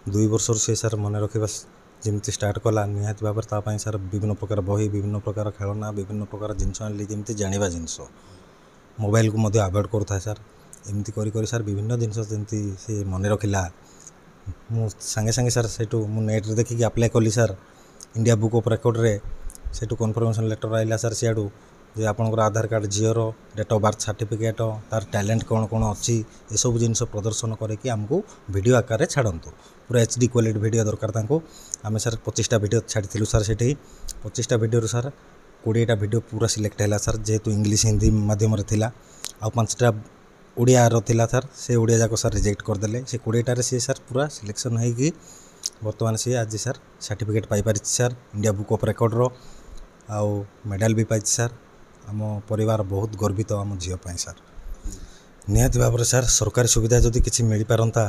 2 वर्ष से सर मन रखा जमी स्टार्ट कला निहाती भाव में सर विभिन्न प्रकार बही विभिन्न प्रकार खेलना विभिन्न प्रकार जिनस आनी जमी जाना जिनस मोबाइल को आभोड करूँ सर एमती कर सर विभिन्न जिनस जमी सी मन रखिला मु सांगे सांगे सर से नेट रे देखिकी अप्लाई कली sir India book of record रे से कन्फर्मेशन लेटर आइला सर सियाड़ू जे आपंकर आधार कार्ड झीर डेट ऑफ बर्थ सर्टिफिकेट तार टैलेंट कौन कौन अच्छी ये सब जिन प्रदर्शन करके आमको वीडियो आकार छाड़तु पूरा HD क्वालिटी वीडियो दरकार आम सर 25टा वीडियो छाड़ी सर से 25टा वीडियो सर 20टा वीडियो पूरा सिलेक्ट है सर जेहेतु इंग्लिश हिंदी माध्यम थिला आ 5टा ओडिया थिला सर से ओडिया जाक सर रिजेक्ट करदे से 20टारे सी सर पूरा सिलेक्शन होगी बर्तमान सी आज सर सर्टिफिकेट पाई sir India book of record रो आउ मेडल भी पाई सर आम परिवार बहुत गर्वित आम झीपाई सर निहाती भाव में सर सरकारी सुविधा जदि किसी मिल पारंता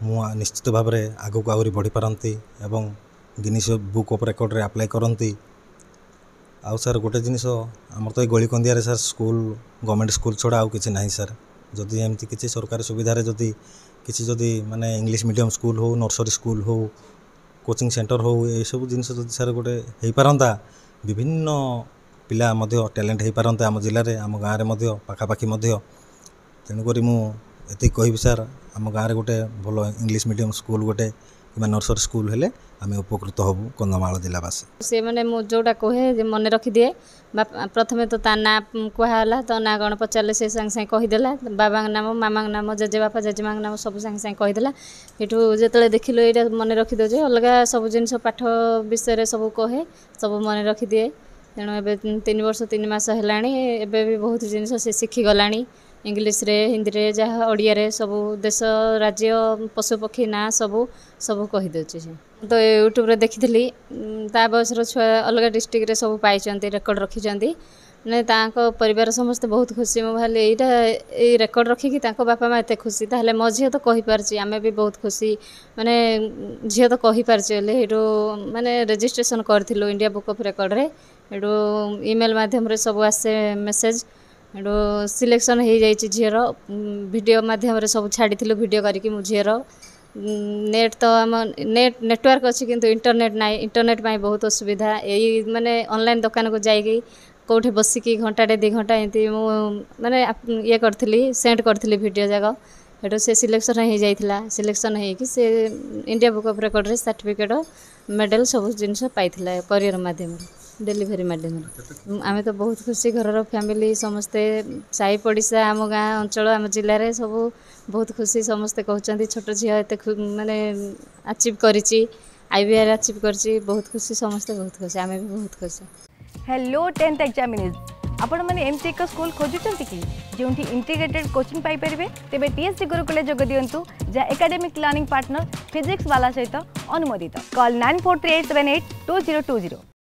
मु निश्चित भाव में आगक आहरी बढ़ी पारती एवं गिनीज बुक ऑफ रिकॉर्ड रे अप्लाई करती आउ सर गोटे जिनस आमर तो गली कंदिया सर स्कूल गवर्नमेंट स्कूल छड़ा आउ किसी ना सर जदि एमती किसी सरकारी सुविधा जदि किसी जदि माने इंग्लिश मीडियम स्कूल हो नर्सरी स्कूल हो कोचिंग सेंटर हो ये सब जिन सर गोटे हो पारंता विभिन्न पिला टैलेंट हो पारंता आम जिले में आम गाँव में पाखापाखि तेणुक मुझे कहि सर आम गाँव में गोटे भल इंग्लिश मीडियम स्कूल गोटे कि नर्सरी स्कूल हेले आम उपकृत हबू कंधमाल जिलावासी से मैंने जोटा कहे मन रखिदिए प्रथमे तो ता ना कहला तो ना कौन पचारे से सांगे सांगे कहीदेला बाबा नाम मामा नाम जेजे बापा जेजेमा नाम सब सांगे सांगे कहीदेला ये जो देखिल ये मन रखिदे अलग सब जिन पाठ विषय सब कहे सब मन रखिदिए तेणु ए 3 वर्ष 3 मास है भी बहुत जिन से शिखीगला इंग्लिश रे हिंदी रे जहाँ ओडिया रे सब देश राज्य पशुपक्षी ना सब सब कहीदे तो यूट्यूब रे देखी ता बयसर छुआ अलग डिस्ट्रिक्ट रे सब पाई रेकर्ड रखिंट ने परिवार समस्ते बहुत खुशी मु भाई यही रेकर्ड रखिकी बापा माँ एत खुशी ताहले मो झी तो कहीपार आम भी बहुत खुशी माने झी तो कहीपारे माने रजिस्ट्रेशन करूँ इंडिया बुक ऑफ रिकॉर्ड रे ईमेल माध्यम रे सब आसे मेसेज सिलेक्शन हो जाए झीर वीडियो माध्यम रे सब छाड़ी वीडियो करके मु झीर नेट तो आम नेटवर्क अच्छी किंतु इंटरनेट ना इंटरनेट में बहुत असुविधा यही माने ऑनलाइन दुकान को जाइए कौटे बसिकी घंटाटे 2 घंटा एमती माने ये करी सेंड करी वीडियो जाक हेटू से सिलेक्शन हो जाइला सिलेक्शन होगी से इंडिया बुक ऑफ रिकॉर्ड रे सर्टिफिकेट मेडल सब जिनस पाई करियर माध्यम डिलीवरी माध्यम आम तो बहुत खुशी घर फैमिली समस्ते साई पड़िशा आम गाँ अंचल आम जिले में सब बहुत खुशी समस्ते कहते छोट झी एत माने अचीव करिची IBR अचीव करिची बहुत खुशी समस्ते बहुत खुशी आम भी बहुत खुशी। हेलो 10th एग्जामिनीज आपण मैंने एमती एक स्कूल खोजुचंती कि जोंठी इंटीग्रेटेड कोचिंग पाई परिबे तेबे TSC गुरुकुले जोग दियंतु जा एकेडमिक लर्निंग पार्टनर फिजिक्स वाला सहित अनुमोदित कॉल 9438782020।